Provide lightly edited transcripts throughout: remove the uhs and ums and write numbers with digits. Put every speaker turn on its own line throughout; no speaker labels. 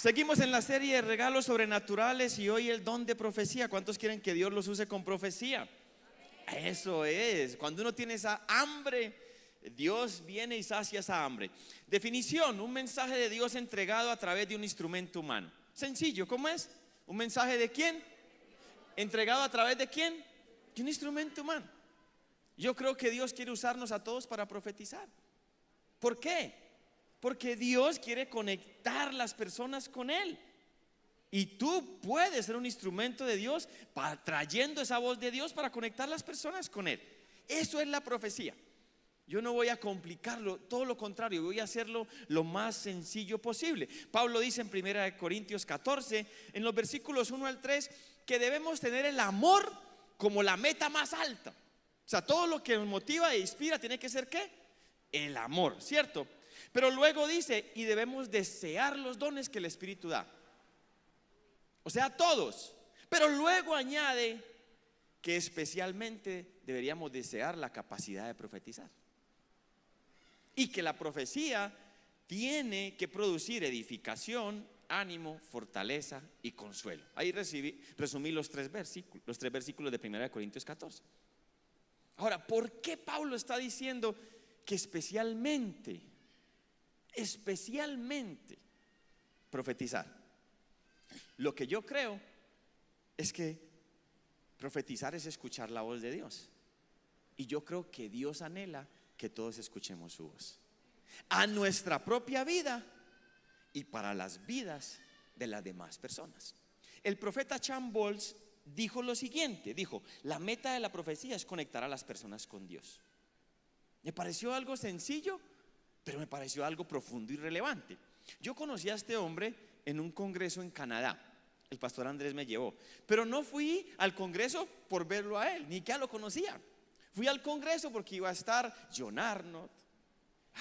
Seguimos en la serie de regalos sobrenaturales y hoy el don de profecía. ¿Cuántos quieren que Dios los use con profecía? Eso es, cuando uno tiene esa hambre, Dios viene y sacia esa hambre. Definición: un mensaje de Dios entregado a través de un instrumento humano. Sencillo, ¿cómo es? ¿Un mensaje de quién? ¿Entregado a través de quién? De un instrumento humano. Yo creo que Dios quiere usarnos a todos para profetizar. ¿Por qué? Porque Dios quiere conectar las personas con Él. Y tú puedes ser un instrumento de Dios trayendo esa voz de Dios para conectar las personas con Él. Eso es la profecía. Yo no voy a complicarlo, todo lo contrario, voy a hacerlo lo más sencillo posible. Pablo dice en 1 Corintios 14, en los versículos 1 al 3, que debemos tener el amor como la meta más alta. O sea, todo lo que nos motiva e inspira tiene que ser ¿qué? El amor, ¿cierto? Pero luego dice, y debemos desear los dones que el Espíritu da. O sea, todos. Pero luego añade que especialmente deberíamos desear la capacidad de profetizar. Y que la profecía tiene que producir edificación, ánimo, fortaleza y consuelo. Ahí resumí los tres versículos de 1 Corintios 14. Ahora, ¿por qué Pablo está diciendo que especialmente profetizar? Lo que yo creo es que profetizar es escuchar la voz de Dios. Y yo creo que Dios anhela que todos escuchemos su voz a nuestra propia vida y para las vidas de las demás personas. El profeta Chan Bowles dijo lo siguiente, dijo: la meta de la profecía es conectar a las personas con Dios. Me pareció algo sencillo, pero me pareció algo profundo y relevante. Yo conocí a este hombre en un congreso en Canadá. El pastor Andrés me llevó, pero no fui al congreso por verlo a él, ni que ya lo conocía. Fui al congreso porque iba a estar John Arnott,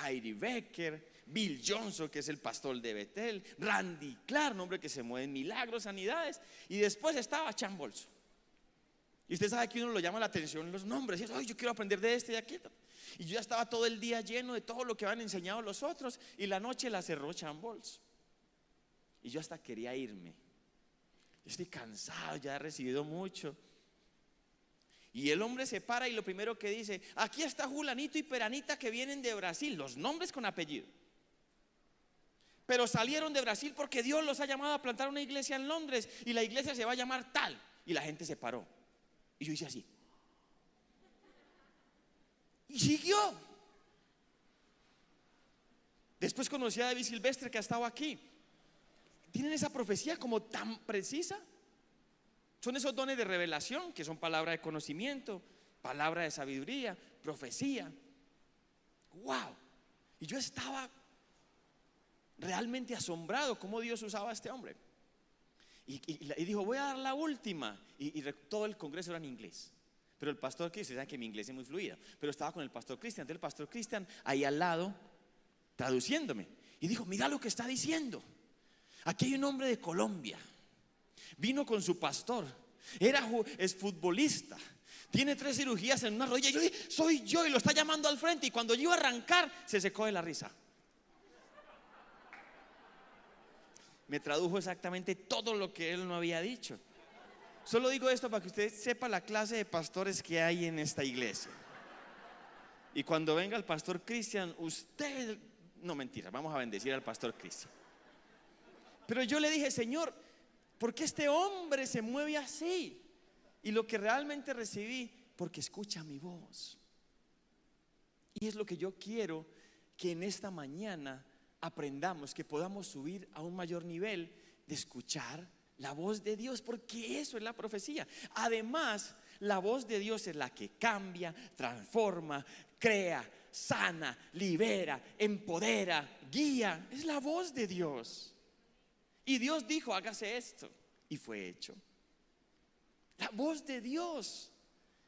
Heidi Becker, Bill Johnson, que es el pastor de Betel, Randy Clark, un hombre que se mueve en milagros, sanidades, y después estaba Chan Bowles. Y usted sabe que uno lo llama la atención los nombres, y dice: ay, yo quiero aprender de este y de aquí. Y yo ya estaba todo el día lleno de todo lo que habían enseñado los otros, y la noche la cerró Chan Bowles. Y yo hasta quería irme. Yo estoy cansado, ya he recibido mucho. Y el hombre se para y lo primero que dice: aquí está Julanito y Peranita que vienen de Brasil, los nombres con apellido. Pero salieron de Brasil porque Dios los ha llamado a plantar una iglesia en Londres y la iglesia se va a llamar tal. Y la gente se paró. Y yo hice así. Y siguió. Después conocí a David Silvestre, que ha estado aquí. Tienen esa profecía como tan precisa. Son esos dones de revelación que son palabra de conocimiento, palabra de sabiduría, profecía. Wow. Y yo estaba realmente asombrado cómo Dios usaba a este hombre. Y dijo: voy a dar la última. Y todo el congreso era en inglés. Pero el pastor Cristian, saben que mi inglés es muy fluido, pero estaba con el pastor Cristian. Entonces el pastor Cristian ahí al lado traduciéndome. Y dijo: mira lo que está diciendo. Aquí hay un hombre de Colombia. Vino con su pastor. Es futbolista. Tiene 3 cirugías en una rodilla. Y yo dije: soy yo. Y lo está llamando al frente. Y cuando yo iba a arrancar, se secó de la risa. Me tradujo exactamente todo lo que él no había dicho. Solo digo esto para que usted sepa la clase de pastores que hay en esta iglesia. Y cuando venga el pastor Cristian, usted... No, mentira, vamos a bendecir al pastor Cristian. Pero yo le dije: Señor, ¿por qué este hombre se mueve así? Y lo que realmente recibí: porque escucha mi voz. Y es lo que yo quiero que en esta mañana aprendamos, que podamos subir a un mayor nivel de escuchar la voz de Dios, porque eso es la profecía. Además, la voz de Dios es la que cambia, transforma, crea, sana, libera, empodera, guía. Es la voz de Dios. Y Dios dijo: hágase esto, y fue hecho. La voz de Dios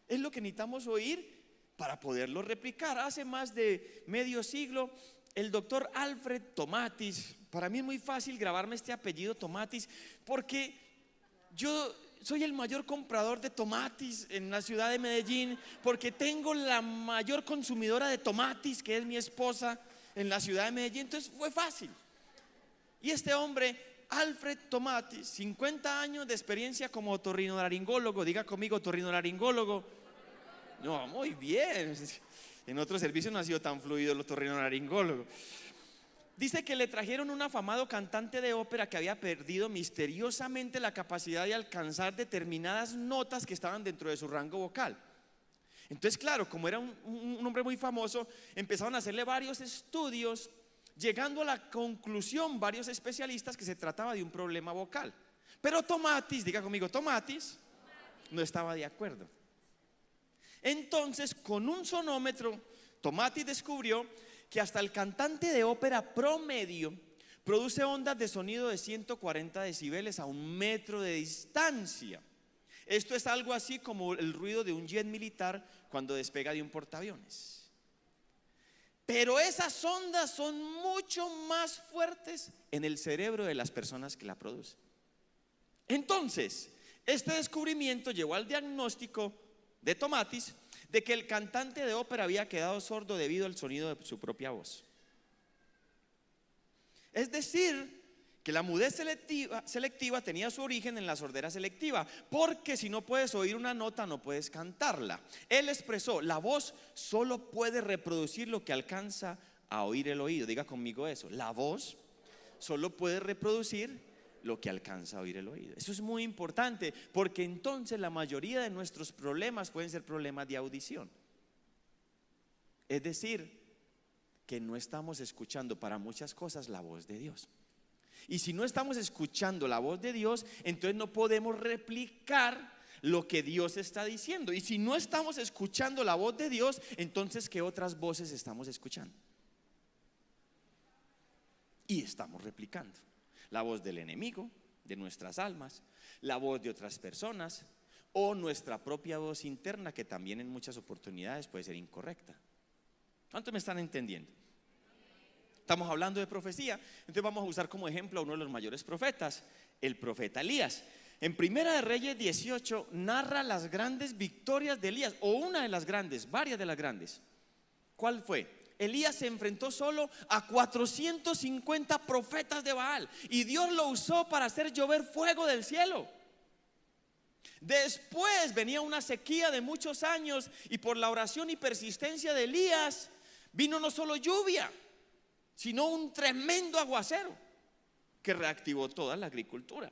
es lo que necesitamos oír para poderlo replicar. Hace más de medio siglo, el doctor Alfred Tomatis, para mí es muy fácil grabarme este apellido Tomatis, porque yo soy el mayor comprador de tomatis en la ciudad de Medellín, porque tengo la mayor consumidora de tomatis, que es mi esposa, en la ciudad de Medellín. Entonces fue fácil. Y este hombre Alfred Tomatis, 50 años de experiencia como otorrinolaringólogo. Diga conmigo, otorrinolaringólogo. No, muy bien. En otro servicio no ha sido tan fluido el otorrinolaringólogo. Dice que le trajeron un afamado cantante de ópera que había perdido misteriosamente la capacidad de alcanzar determinadas notas que estaban dentro de su rango vocal. Entonces, claro, como era un hombre muy famoso, empezaron a hacerle varios estudios, llegando a la conclusión varios especialistas que se trataba de un problema vocal. Pero Tomatis, diga conmigo, Tomatis no estaba de acuerdo. Entonces, con un sonómetro, Tomatis descubrió que hasta el cantante de ópera promedio produce ondas de sonido de 140 decibeles a 1 metro de distancia. Esto es algo así como el ruido de un jet militar cuando despega de un portaaviones. Pero esas ondas son mucho más fuertes en el cerebro de las personas que la producen. Entonces, este descubrimiento llevó al diagnóstico de Tomatis de que el cantante de ópera había quedado sordo debido al sonido de su propia voz. Es decir, que la mudez selectiva tenía su origen en la sordera selectiva, porque si no puedes oír una nota no puedes cantarla. Él expresó: la voz solo puede reproducir lo que alcanza a oír el oído. Diga conmigo eso: la voz solo puede reproducir lo que alcanza a oír el oído. Eso es muy importante, porque entonces la mayoría de nuestros problemas pueden ser problemas de audición. Es decir, que no estamos escuchando para muchas cosas la voz de Dios. Y si no estamos escuchando la voz de Dios, entonces no podemos replicar lo que Dios está diciendo. Y si no estamos escuchando la voz de Dios, entonces ¿qué otras voces estamos escuchando? Y estamos replicando la voz del enemigo, de nuestras almas, la voz de otras personas, o nuestra propia voz interna, que también en muchas oportunidades puede ser incorrecta. ¿Cuántos me están entendiendo? Estamos hablando de profecía, entonces vamos a usar como ejemplo a uno de los mayores profetas, el profeta Elías. En Primera de Reyes 18 narra las grandes victorias de Elías, o una de las grandes, varias de las grandes. ¿Cuál fue? Elías se enfrentó solo a 450 profetas de Baal y Dios lo usó para hacer llover fuego del cielo. Después venía una sequía de muchos años y por la oración y persistencia de Elías vino no solo lluvia, sino un tremendo aguacero que reactivó toda la agricultura.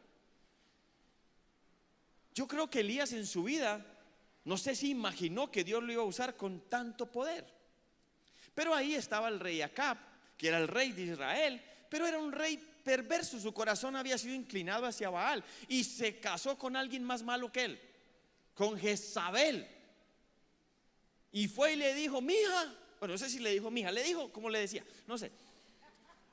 Yo creo que Elías en su vida, no sé si imaginó que Dios lo iba a usar con tanto poder. Pero ahí estaba el rey Acab, que era el rey de Israel, pero era un rey perverso. Su corazón había sido inclinado hacia Baal y se casó con alguien más malo que él, con Jezabel. Y fue y le dijo: mija, bueno, no sé si le dijo mija, le dijo, ¿cómo le decía? No sé.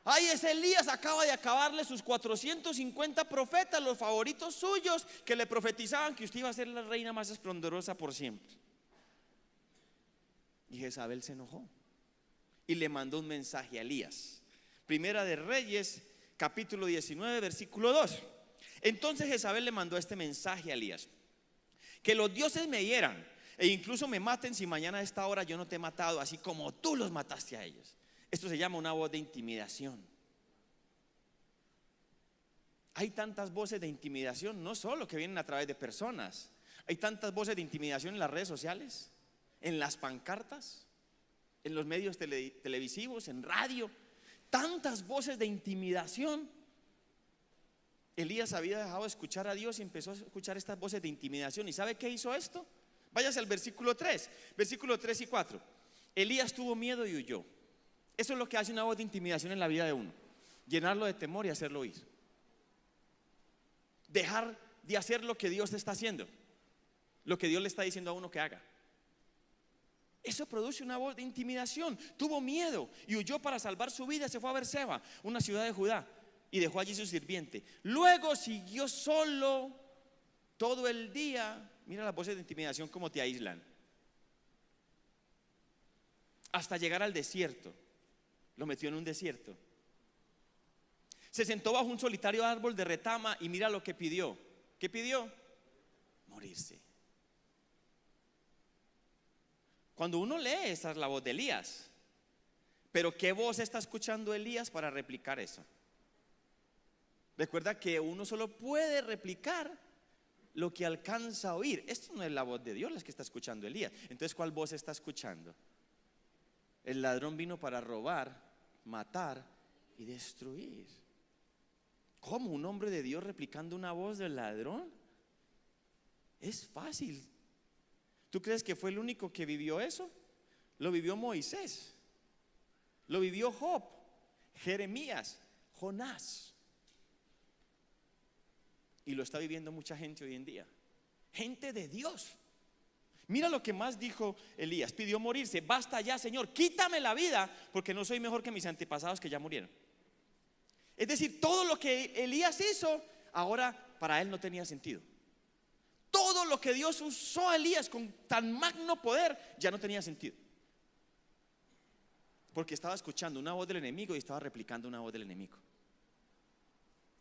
Ay, ese Elías acaba de acabarle sus 450 profetas, los favoritos suyos, que le profetizaban que usted iba a ser la reina más esplendorosa por siempre. Y Jezabel se enojó y le mandó un mensaje a Elías. Primera de Reyes, capítulo 19, versículo 2. Entonces Jezabel le mandó este mensaje a Elías: que los dioses me hieran e incluso me maten si mañana a esta hora yo no te he matado, así como tú los mataste a ellos. Esto se llama una voz de intimidación. Hay tantas voces de intimidación, no solo que vienen a través de personas. Hay tantas voces de intimidación en las redes sociales, en las pancartas, en los medios televisivos, en radio. Tantas voces de intimidación. Elías había dejado de escuchar a Dios y empezó a escuchar estas voces de intimidación. ¿Y sabe qué hizo esto? Váyase al versículo 3, versículo 3 y 4. Elías tuvo miedo y huyó. Eso es lo que hace una voz de intimidación en la vida de uno: llenarlo de temor y hacerlo huir. Dejar de hacer lo que Dios está haciendo, lo que Dios le está diciendo a uno que haga. Eso produce una voz de intimidación. Tuvo miedo y huyó para salvar su vida. Se fue a Berseba, una ciudad de Judá, y dejó allí su sirviente. Luego siguió solo todo el día. Mira las voces de intimidación cómo te aíslan. Hasta llegar al desierto. Lo metió en un desierto. Se sentó bajo un solitario árbol de retama y mira lo que pidió. ¿Qué pidió? Morirse. Cuando uno lee, esa es la voz de Elías. Pero ¿qué voz está escuchando Elías para replicar eso? Recuerda que uno solo puede replicar lo que alcanza a oír. Esto no es la voz de Dios la que está escuchando Elías. Entonces, ¿cuál voz está escuchando? El ladrón vino para robar, matar y destruir. ¿Cómo un hombre de Dios replicando una voz del ladrón? Es fácil. ¿Tú crees que fue el único que vivió eso? Lo vivió Moisés, lo vivió Job, Jeremías, Jonás. Y lo está viviendo mucha gente hoy en día. Gente de Dios. Mira lo que más dijo Elías. Pidió morirse. Basta ya, Señor, quítame la vida, porque no soy mejor que mis antepasados que ya murieron. Es decir, todo lo que Elías hizo, ahora para él no tenía sentido. Todo lo que Dios usó a Elías con tan magno poder, ya no tenía sentido. Porque estaba escuchando una voz del enemigo y estaba replicando una voz del enemigo.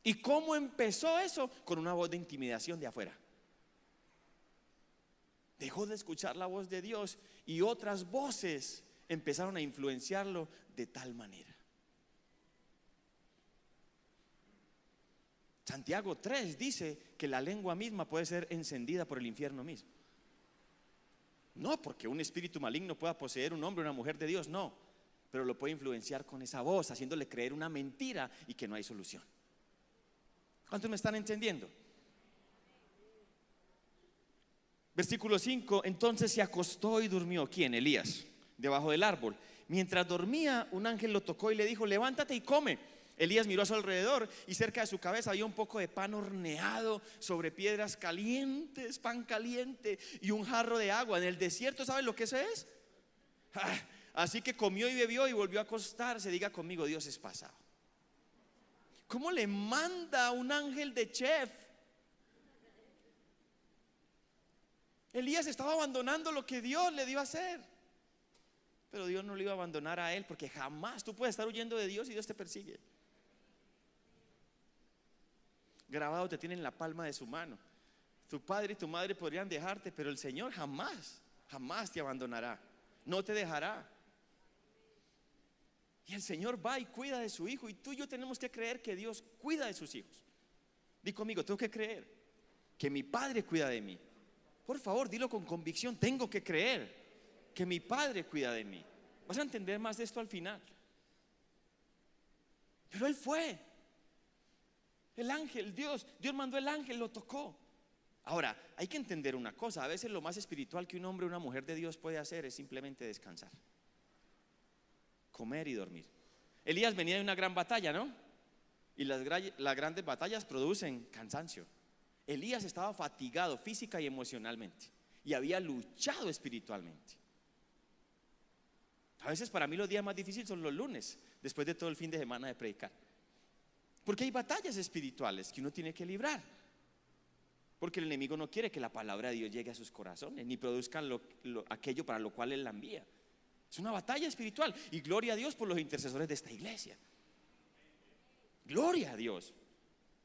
¿Y cómo empezó eso? Con una voz de intimidación de afuera. Dejó de escuchar la voz de Dios y otras voces empezaron a influenciarlo de tal manera. Santiago 3 dice que la lengua misma puede ser encendida por el infierno mismo. No porque un espíritu maligno pueda poseer un hombre o una mujer de Dios, no. Pero lo puede influenciar con esa voz, haciéndole creer una mentira y que no hay solución. ¿Cuántos me están entendiendo? Versículo 5. Entonces se acostó y durmió. ¿Quién? Elías, debajo del árbol. Mientras dormía, un ángel lo tocó y le dijo: levántate y come. Elías miró a su alrededor y cerca de su cabeza había un poco de pan horneado sobre piedras calientes, pan caliente y un jarro de agua. En el desierto, ¿saben lo que eso es? Así que comió y bebió y volvió a acostarse. Diga conmigo: Dios es pasado. ¿Cómo le manda un ángel de chef? Elías estaba abandonando lo que Dios le dio a hacer. Pero Dios no le iba a abandonar a él, porque jamás tú puedes estar huyendo de Dios y Dios te persigue. Grabado te tiene en la palma de su mano. Tu padre y tu madre podrían dejarte, pero el Señor jamás, jamás te abandonará. No te dejará. Y el Señor va y cuida de su hijo. Y tú y yo tenemos que creer que Dios cuida de sus hijos. Di conmigo: tengo que creer que mi Padre cuida de mí. Por favor, dilo con convicción: tengo que creer que mi Padre cuida de mí. Vas a entender más de esto al final. Pero él fue. El ángel, Dios mandó el ángel, lo tocó. Ahora, hay que entender una cosa: a veces lo más espiritual que un hombre o una mujer de Dios puede hacer es simplemente descansar, comer y dormir. Elías venía de una gran batalla, ¿no? Y las grandes batallas producen cansancio. Elías estaba fatigado física y emocionalmente y había luchado espiritualmente. A veces para mí los días más difíciles son los lunes, después de todo el fin de semana de predicar. Porque hay batallas espirituales que uno tiene que librar. Porque el enemigo no quiere que la palabra de Dios llegue a sus corazones, ni produzcan aquello para lo cual él la envía. Es una batalla espiritual. Y gloria a Dios por los intercesores de esta iglesia. Gloria a Dios.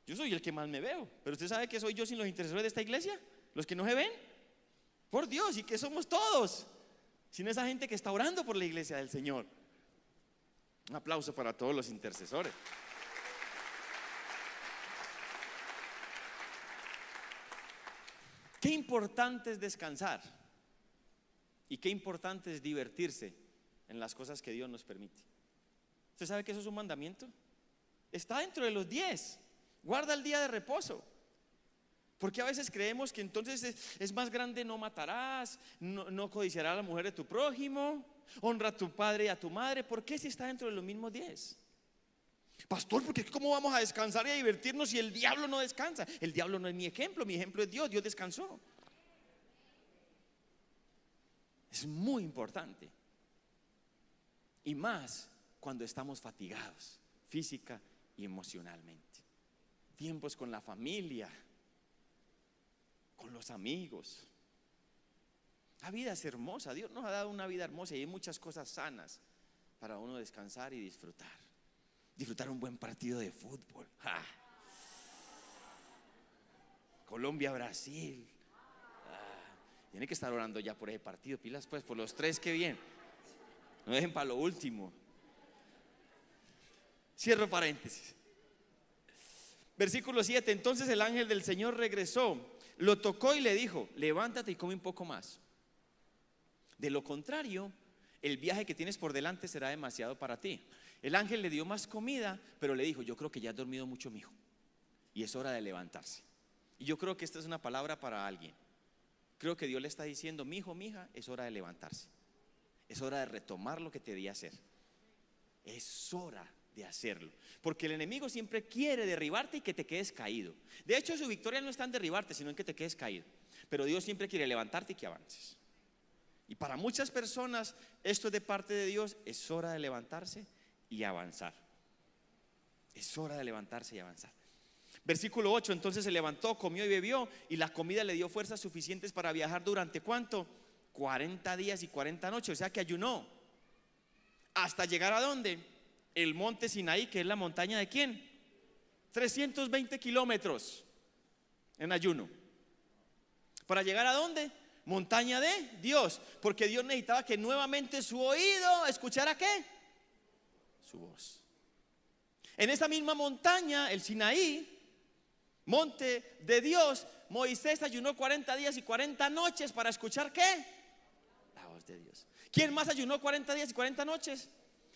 Yo soy el que más me veo. Pero usted sabe que soy yo sin los intercesores de esta iglesia. Los que no se ven. Por Dios, y que somos todos sin esa gente que está orando por la iglesia del Señor. Un aplauso para todos los intercesores. Qué importante es descansar. Y qué importante es divertirse en las cosas que Dios nos permite. ¿Usted sabe que eso es un mandamiento? Está dentro de los 10. Guarda el día de reposo. Porque a veces creemos que entonces es más grande: no matarás, no codiciarás a la mujer de tu prójimo, honra a tu padre y a tu madre. ¿Por qué si está dentro de los mismos 10? Pastor, porque ¿cómo vamos a descansar y a divertirnos si el diablo no descansa? El diablo no es mi ejemplo es Dios. Dios descansó. Es muy importante. Y más cuando estamos fatigados física y emocionalmente. Tiempos con la familia, con los amigos. La vida es hermosa. Dios nos ha dado una vida hermosa y hay muchas cosas sanas para uno descansar y disfrutar. Disfrutar un buen partido de fútbol. ¡Ja! Colombia-Brasil. Tiene que estar orando ya por ese partido. Pilas pues, por los 3 que vienen. No dejen para lo último. Cierro paréntesis. Versículo 7. Entonces el ángel del Señor regresó, lo tocó y le dijo: levántate y come un poco más. De lo contrario, el viaje que tienes por delante será demasiado para ti. El ángel le dio más comida, pero le dijo: yo creo que ya has dormido mucho, mijo, y es hora de levantarse. Y yo creo que esta es una palabra para alguien. Creo que Dios le está diciendo: mi hijo, mi hija, es hora de levantarse. Es hora de retomar lo que te di a hacer. Es hora de hacerlo. Porque el enemigo siempre quiere derribarte y que te quedes caído. De hecho, su victoria no está en derribarte, sino en que te quedes caído. Pero Dios siempre quiere levantarte y que avances. Y para muchas personas esto es de parte de Dios. Es hora de levantarse y avanzar. Es hora de levantarse y avanzar. Versículo 8. Entonces se levantó, comió y bebió, y la comida le dio fuerzas suficientes para viajar durante ¿cuánto? 40 días y 40 noches. O sea que ayunó hasta llegar ¿a dónde? El monte Sinaí, que es la montaña ¿de quién? 320 kilómetros en ayuno. ¿Para llegar a dónde? Montaña de Dios. Porque Dios necesitaba que nuevamente su oído escuchara ¿qué? Su voz. En esa misma montaña, el Sinaí, monte de Dios, Moisés ayunó 40 días y 40 noches para escuchar ¿qué? La voz de Dios. ¿Quién más ayunó 40 días y 40 noches?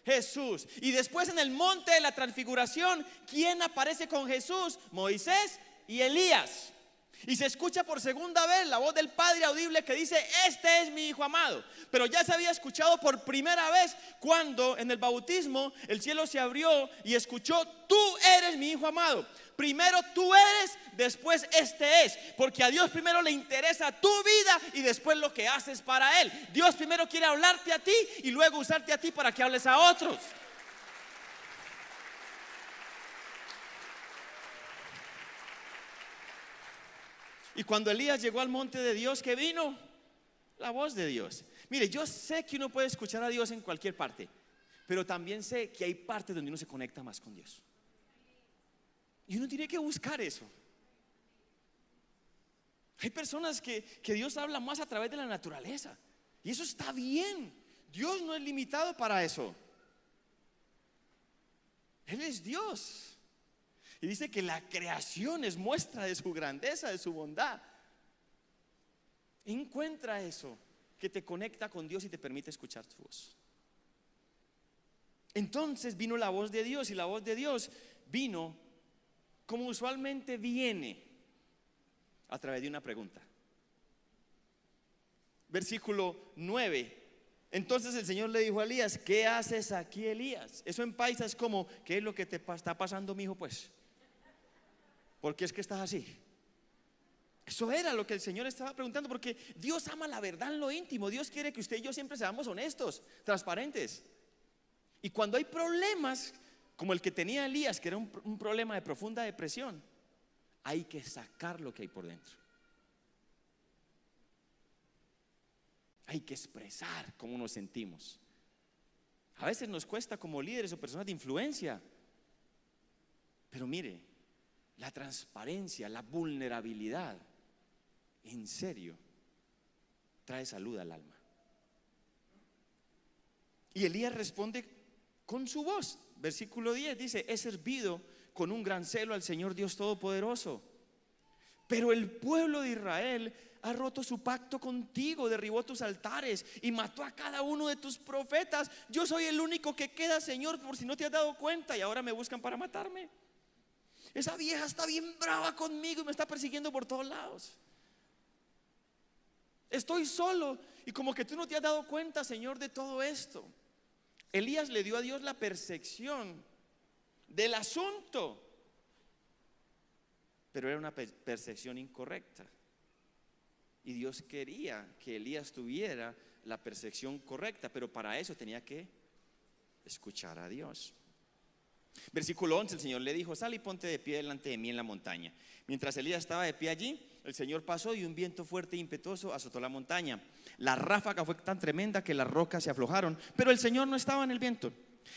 Jesús. Y después en el monte de la transfiguración, ¿quién aparece con Jesús? Moisés y Elías. Y se escucha por segunda vez la voz del Padre audible que dice: este es mi Hijo amado. Pero ya se había escuchado por primera vez cuando en el bautismo el cielo se abrió y escuchó: tú eres mi Hijo amado. Primero tú eres, después este es. Porque a Dios primero le interesa tu vida y después lo que haces para Él. Dios primero quiere hablarte a ti y luego usarte a ti para que hables a otros. Y cuando Elías llegó al monte de Dios, ¿qué vino? La voz de Dios. Mire, yo sé que uno puede escuchar a Dios en cualquier parte, pero también sé que hay partes donde uno se conecta más con Dios. Y uno tiene que buscar eso. Hay personas que Dios habla más a través de la naturaleza, y eso está bien. Dios no es limitado para eso. Él es Dios. Y dice que la creación es muestra de su grandeza, de su bondad. Encuentra eso que te conecta con Dios y te permite escuchar su voz. Entonces vino la voz de Dios, y la voz de Dios vino como usualmente viene, a través de una pregunta. Versículo 9. Entonces el Señor le dijo a Elías: ¿qué haces aquí, Elías? Eso en paisa es como: ¿qué es lo que te está pasando, mijo? Pues, ¿por qué es que estás así? Eso era lo que el Señor estaba preguntando, porque Dios ama la verdad en lo íntimo. Dios quiere que usted y yo siempre seamos honestos, transparentes. Y cuando hay problemas como el que tenía Elías, que era un problema de profunda depresión, hay que sacar lo que hay por dentro. Hay que expresar cómo nos sentimos. A veces nos cuesta como líderes o personas de influencia, pero mire, la transparencia, la vulnerabilidad, en serio, trae salud al alma. Y Elías responde con su voz. Versículo 10 dice: he servido con un gran celo al Señor Dios Todopoderoso, pero el pueblo de Israel ha roto su pacto contigo, derribó tus altares y mató a cada uno de tus profetas. Yo soy el único que queda, Señor, por si no te has dado cuenta, y ahora me buscan para matarme. Esa vieja está bien brava conmigo y me está persiguiendo por todos lados. Estoy solo y como que tú no te has dado cuenta, Señor, de todo esto. Elías le dio a Dios la percepción del asunto, pero era una percepción incorrecta. Y Dios quería que Elías tuviera la percepción correcta, pero para eso tenía que escuchar a Dios. Versículo 11, el Señor le dijo: sal y ponte de pie delante de mí en la montaña. Mientras Elías estaba de pie allí, el Señor pasó y un viento fuerte e impetuoso azotó la montaña. La ráfaga fue tan tremenda que las rocas se aflojaron, pero el Señor no estaba en el viento.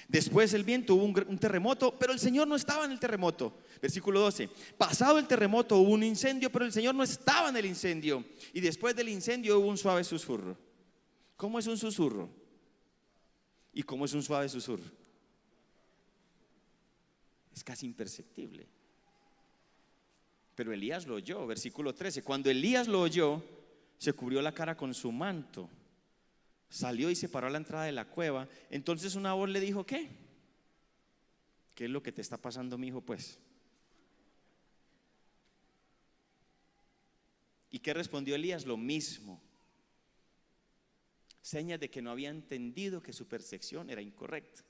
Después del viento hubo un terremoto, pero el Señor no estaba en el terremoto. Versículo 12, pasado el terremoto hubo un incendio, pero el Señor no estaba en el incendio. Y después del incendio hubo un suave susurro. ¿Cómo es un susurro? ¿Y cómo es un suave susurro? Es casi imperceptible. Pero Elías lo oyó, versículo 13. Cuando Elías lo oyó, se cubrió la cara con su manto, salió y se paró a la entrada de la cueva. Entonces una voz le dijo: ¿qué? ¿Qué es lo que te está pasando, mi hijo? Pues. ¿Y qué respondió Elías? Lo mismo. Señas de que no había entendido que su percepción era incorrecta.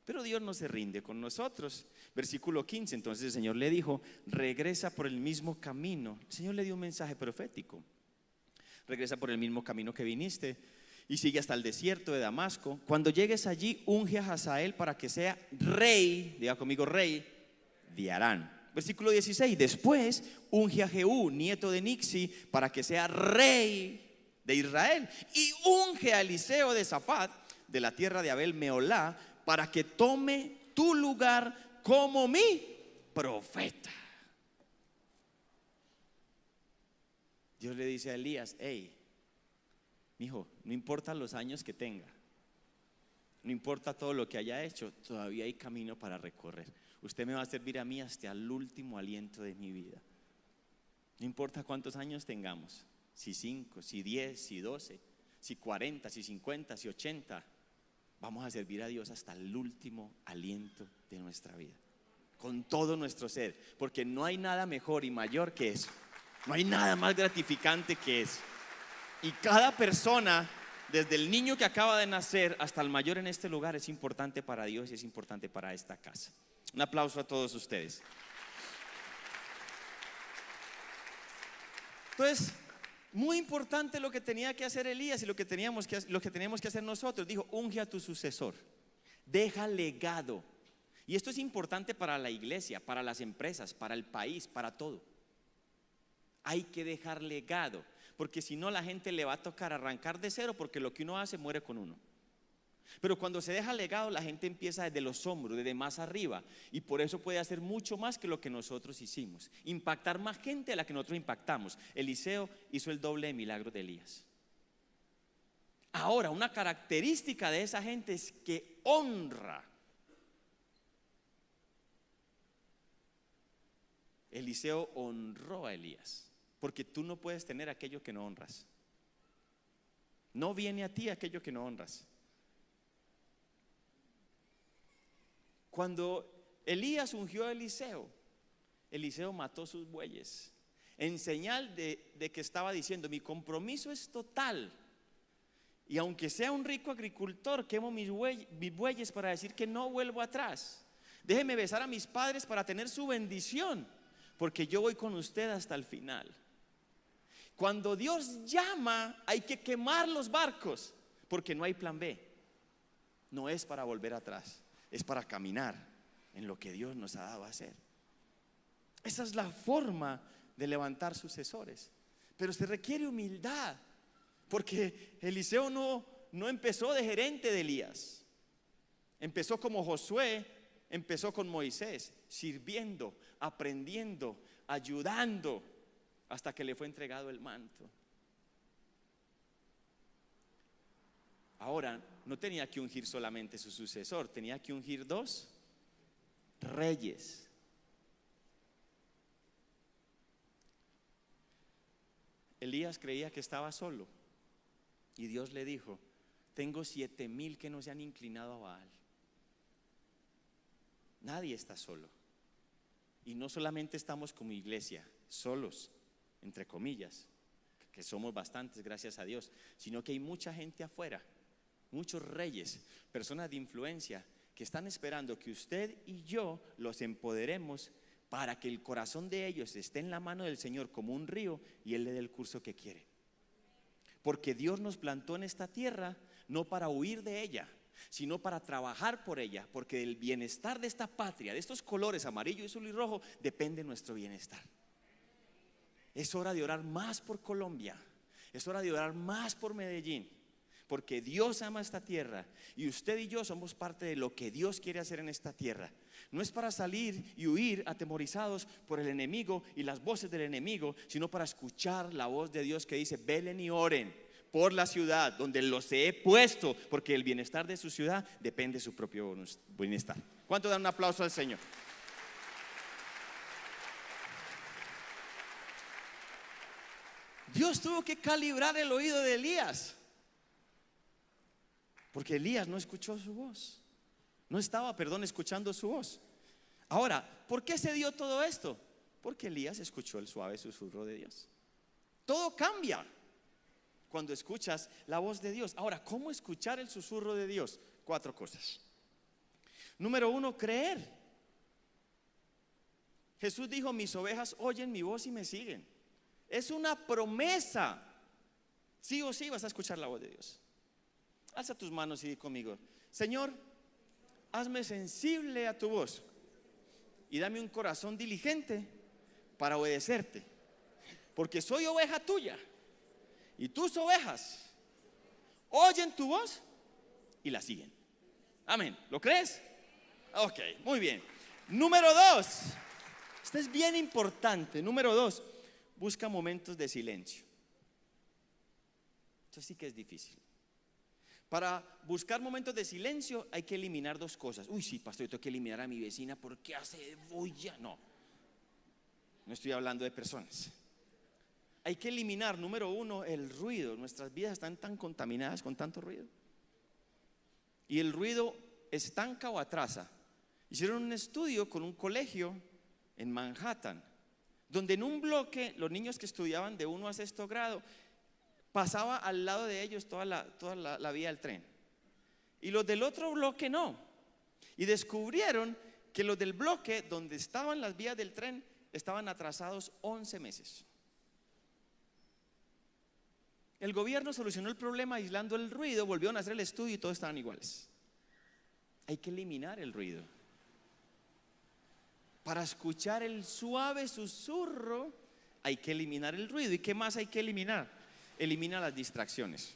Pero Dios no se rinde con nosotros. Versículo 15. Entonces el Señor le dijo: regresa por el mismo camino. El Señor le dio un mensaje profético. Regresa por el mismo camino que viniste y sigue hasta el desierto de Damasco. Cuando llegues allí, unge a Hazael para que sea rey, diga conmigo, rey de Harán. Versículo 16. Después unge a Jehú, nieto de Nixi, para que sea rey de Israel. Y unge a Eliseo de Safat, de la tierra de Abel Meolá, para que tome tu lugar como mi profeta. Dios le dice a Elías: hey, mijo, no importa los años que tenga, no importa todo lo que haya hecho, todavía hay camino para recorrer. Usted me va a servir a mí hasta el último aliento de mi vida. No importa cuántos años tengamos, si 5, si 10, si 12, si 40, si 50, si 80, vamos a servir a Dios hasta el último aliento de nuestra vida, con todo nuestro ser, porque no hay nada mejor y mayor que eso. No hay nada más gratificante que eso. Y cada persona, desde el niño que acaba de nacer hasta el mayor en este lugar, es importante para Dios y es importante para esta casa. Un aplauso a todos ustedes. Entonces, muy importante lo que tenía que hacer Elías y lo que tenemos que hacer nosotros. Dijo: unge a tu sucesor, deja legado. Y esto es importante para la iglesia, para las empresas, para el país, para todo. Hay que dejar legado, porque si no, la gente le va a tocar arrancar de cero, porque lo que uno hace muere con uno. Pero cuando se deja legado, la gente empieza desde los hombros, desde más arriba, y por eso puede hacer mucho más que lo que nosotros hicimos, impactar más gente de la que nosotros impactamos. Eliseo hizo el doble de milagros de Elías. Ahora, una característica de esa gente es que honra. Eliseo honró a Elías, porque tú no puedes tener aquello que no honras. No viene a ti aquello que no honras. Cuando Elías ungió a Eliseo, Eliseo mató sus bueyes en señal de que estaba diciendo: mi compromiso es total, y aunque sea un rico agricultor, quemo mis bueyes para decir que no vuelvo atrás. Déjeme besar a mis padres para tener su bendición, porque yo voy con usted hasta el final. Cuando Dios llama, hay que quemar los barcos, porque no hay plan B. No es para volver atrás, es para caminar en lo que Dios nos ha dado a hacer. Esa es la forma de levantar sucesores. Pero se requiere humildad, porque Eliseo no empezó de gerente de Elías. Empezó como Josué, empezó con Moisés, sirviendo, aprendiendo, ayudando, hasta que le fue entregado el manto. Ahora, no tenía que ungir solamente su sucesor, tenía que ungir 2 reyes. Elías creía que estaba solo, y Dios le dijo: tengo 7,000 que no se han inclinado a Baal. Nadie está solo. Y no solamente estamos como iglesia solos, entre comillas, que somos bastantes, gracias a Dios, sino que hay mucha gente afuera, muchos reyes, personas de influencia, que están esperando que usted y yo los empoderemos para que el corazón de ellos esté en la mano del Señor como un río, y Él le dé el curso que quiere. Porque Dios nos plantó en esta tierra no para huir de ella, sino para trabajar por ella, porque del bienestar de esta patria, de estos colores amarillo, azul y rojo, depende nuestro bienestar. Es hora de orar más por Colombia, es hora de orar más por Medellín, porque Dios ama esta tierra, y usted y yo somos parte de lo que Dios quiere hacer en esta tierra. No es para salir y huir atemorizados por el enemigo y las voces del enemigo, sino para escuchar la voz de Dios que dice: velen y oren por la ciudad donde los he puesto, porque el bienestar de su ciudad depende de su propio bienestar. ¿Cuánto dan un aplauso al Señor? Dios tuvo que calibrar el oído de Elías, porque Elías no escuchó su voz. No estaba, escuchando su voz. Ahora, ¿por qué se dio todo esto? Porque Elías escuchó el suave susurro de Dios. Todo cambia cuando escuchas la voz de Dios. Ahora, ¿cómo escuchar el susurro de Dios? 4 cosas. Número 1, creer. Jesús dijo: mis ovejas oyen mi voz y me siguen. Es una promesa. Sí o sí vas a escuchar la voz de Dios. Alza tus manos y di conmigo: Señor, hazme sensible a tu voz y dame un corazón diligente para obedecerte, porque soy oveja tuya y tus ovejas oyen tu voz y la siguen. Amén. ¿Lo crees? Ok, muy bien. Número 2, esto es bien importante. Número 2, busca momentos de silencio. Esto sí que es difícil. Para buscar momentos de silencio hay que eliminar 2 cosas. Uy, sí, pastor, yo tengo que eliminar a mi vecina porque hace bulla. No estoy hablando de personas. Hay que eliminar, número 1, el ruido. Nuestras vidas están tan contaminadas con tanto ruido. Y el ruido estanca o atrasa. Hicieron un estudio con un colegio en Manhattan, donde en un bloque los niños que estudiaban de 1 a 6º grado pasaba al lado de ellos toda la vía del tren, y los del otro bloque no. Y descubrieron que los del bloque donde estaban las vías del tren estaban atrasados 11 meses. El gobierno solucionó el problema aislando el ruido, volvieron a hacer el estudio y todos estaban iguales. Hay que eliminar el ruido. Para escuchar el suave susurro hay que eliminar el ruido. ¿Y qué más hay que eliminar? Elimina las distracciones.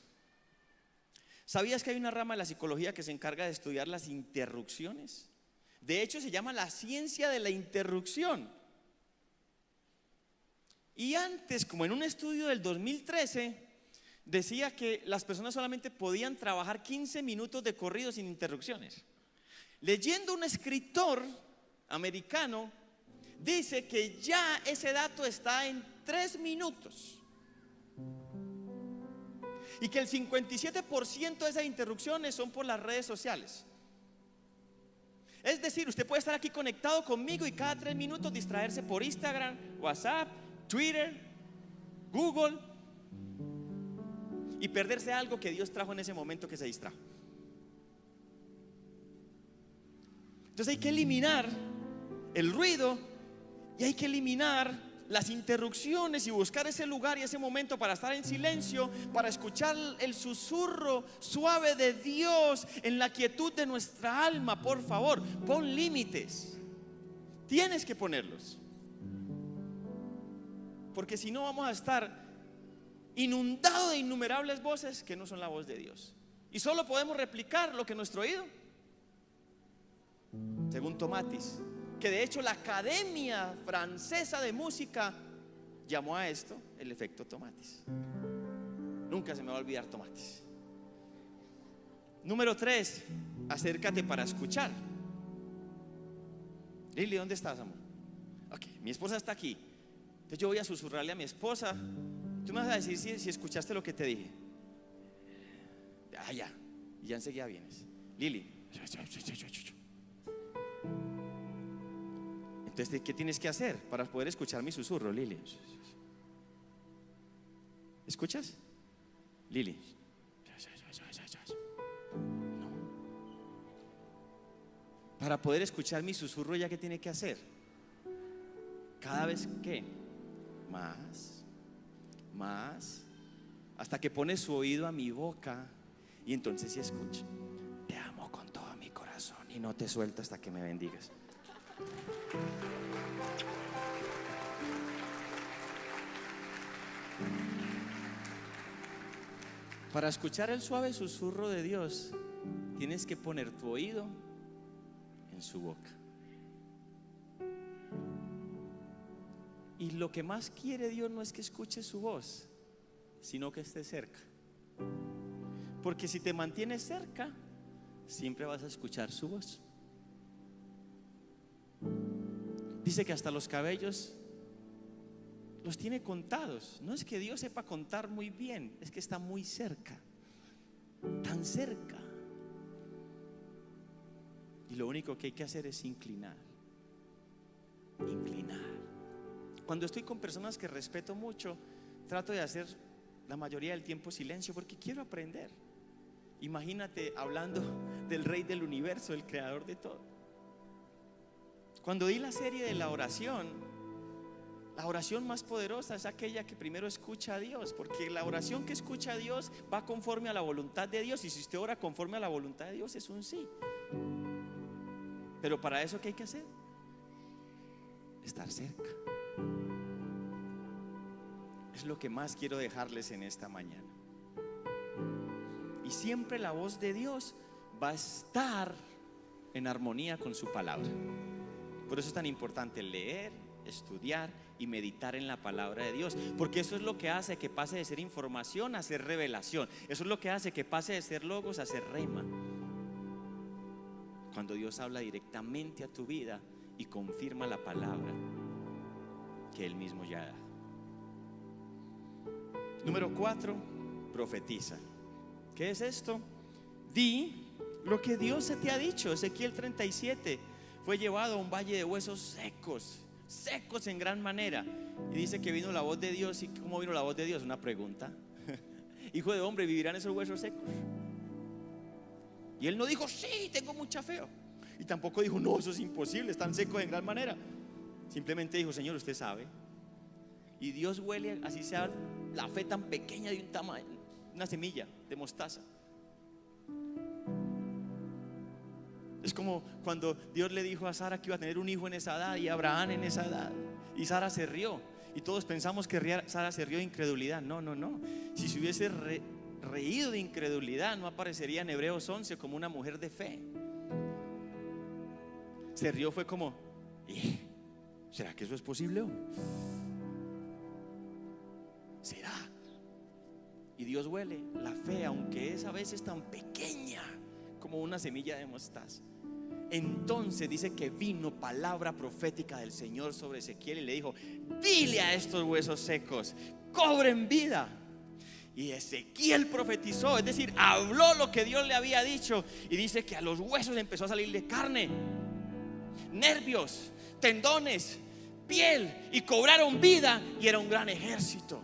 ¿Sabías que hay una rama de la psicología que se encarga de estudiar las interrupciones? De hecho, se llama la ciencia de la interrupción. Y antes, como en un estudio del 2013, decía que las personas solamente podían trabajar 15 minutos de corrido sin interrupciones. Leyendo un escritor americano, dice que ya ese dato está en 3 minutos. Y que el 57% de esas interrupciones son por las redes sociales. Es decir, usted puede estar aquí conectado conmigo y cada 3 minutos distraerse por Instagram, WhatsApp, Twitter, Google, y perderse algo que Dios trajo en ese momento que se distrajo. Entonces hay que eliminar el ruido y hay que eliminar las interrupciones y buscar ese lugar y ese momento para estar en silencio, para escuchar el susurro suave de Dios en la quietud de nuestra alma. Por favor, pon límites. Tienes que ponerlos, porque si no vamos a estar inundados de innumerables voces que no son la voz de Dios, y solo podemos replicar lo que nuestro oído, según Tomatis, que de hecho la Academia Francesa de Música llamó a esto el efecto Tomatis. Nunca se me va a olvidar Tomatis. Número 3, acércate para escuchar. Lili, ¿dónde estás, amor? Ok, mi esposa está aquí. Entonces yo voy a susurrarle a mi esposa. Tú me vas a decir si escuchaste lo que te dije. Ya. Y ya enseguida vienes. Lili. Entonces, ¿qué tienes que hacer para poder escuchar mi susurro, Lili? ¿Escuchas? Lili. No. Para poder escuchar mi susurro, ¿ya qué tiene que hacer? Cada vez que más, hasta que pone su oído a mi boca, y entonces sí escucha. Te amo con todo mi corazón y no te suelto hasta que me bendigas. Para escuchar el suave susurro de Dios, tienes que poner tu oído en su boca. Y lo que más quiere Dios no es que escuches su voz, sino que estés cerca. Porque si te mantienes cerca, siempre vas a escuchar su voz. Dice que hasta los cabellos los tiene contados. No es que Dios sepa contar muy bien, es que está muy cerca, tan cerca. Y lo único que hay que hacer es inclinar. Cuando estoy con personas que respeto mucho, trato de hacer la mayoría del tiempo silencio porque quiero aprender. Imagínate hablando del Rey del universo, el creador de todo. Cuando di la serie de la oración más poderosa es aquella que primero escucha a Dios, porque la oración que escucha a Dios va conforme a la voluntad de Dios. Y si usted ora conforme a la voluntad de Dios, es un sí. Pero para eso, ¿qué hay que hacer? Estar cerca. Es lo que más quiero dejarles en esta mañana. Y siempre la voz de Dios va a estar en armonía con su palabra. Por eso es tan importante leer, estudiar y meditar en la palabra de Dios, porque eso es lo que hace que pase de ser información a ser revelación. Eso es lo que hace que pase de ser logos a ser rema. Cuando Dios habla directamente a tu vida y confirma la palabra que Él mismo ya da. Número 4, profetiza. ¿Qué es esto? Di lo que Dios se te ha dicho. Ezequiel 37 fue llevado a un valle de huesos secos en gran manera. Y dice que vino la voz de Dios. ¿Y cómo vino la voz de Dios? Una pregunta. Hijo de hombre, ¿vivirán esos huesos secos? Y él no dijo, sí, tengo mucha fe. Y tampoco dijo, no, eso es imposible, están secos en gran manera. Simplemente dijo, Señor, usted sabe. Y Dios huele, así sea la fe tan pequeña de un tamaño, una semilla de mostaza. Es como cuando Dios le dijo a Sara que iba a tener un hijo en esa edad y a Abraham en esa edad. Y Sara se rió. Y todos pensamos que Sara se rió de incredulidad. No. Si se hubiese reído de incredulidad, no aparecería en Hebreos 11 como una mujer de fe. Se rió, fue como, ¿será que eso es posible? ¿Será? Y Dios huele la fe, aunque es a veces tan pequeña como una semilla de mostaza. Entonces dice que vino palabra profética del Señor sobre Ezequiel y le dijo, dile a estos huesos secos, cobren vida. Y Ezequiel profetizó, es decir, habló lo que Dios le había dicho. Y dice que a los huesos empezó a salirle carne, nervios, tendones, piel, y cobraron vida. Y era un gran ejército.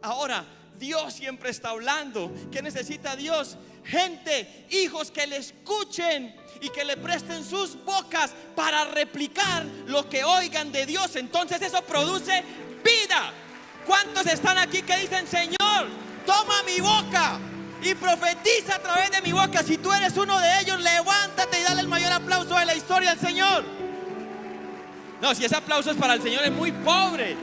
Ahora, Dios siempre está hablando. ¿Qué necesita Dios? Gente, hijos que le escuchen y que le presten sus bocas para replicar lo que oigan de Dios. Entonces eso produce vida. ¿Cuántos están aquí que dicen, Señor, toma mi boca y profetiza a través de mi boca? Si tú eres uno de ellos, levántate y dale el mayor aplauso de la historia al Señor. No, si ese aplauso es para el Señor, es muy pobre.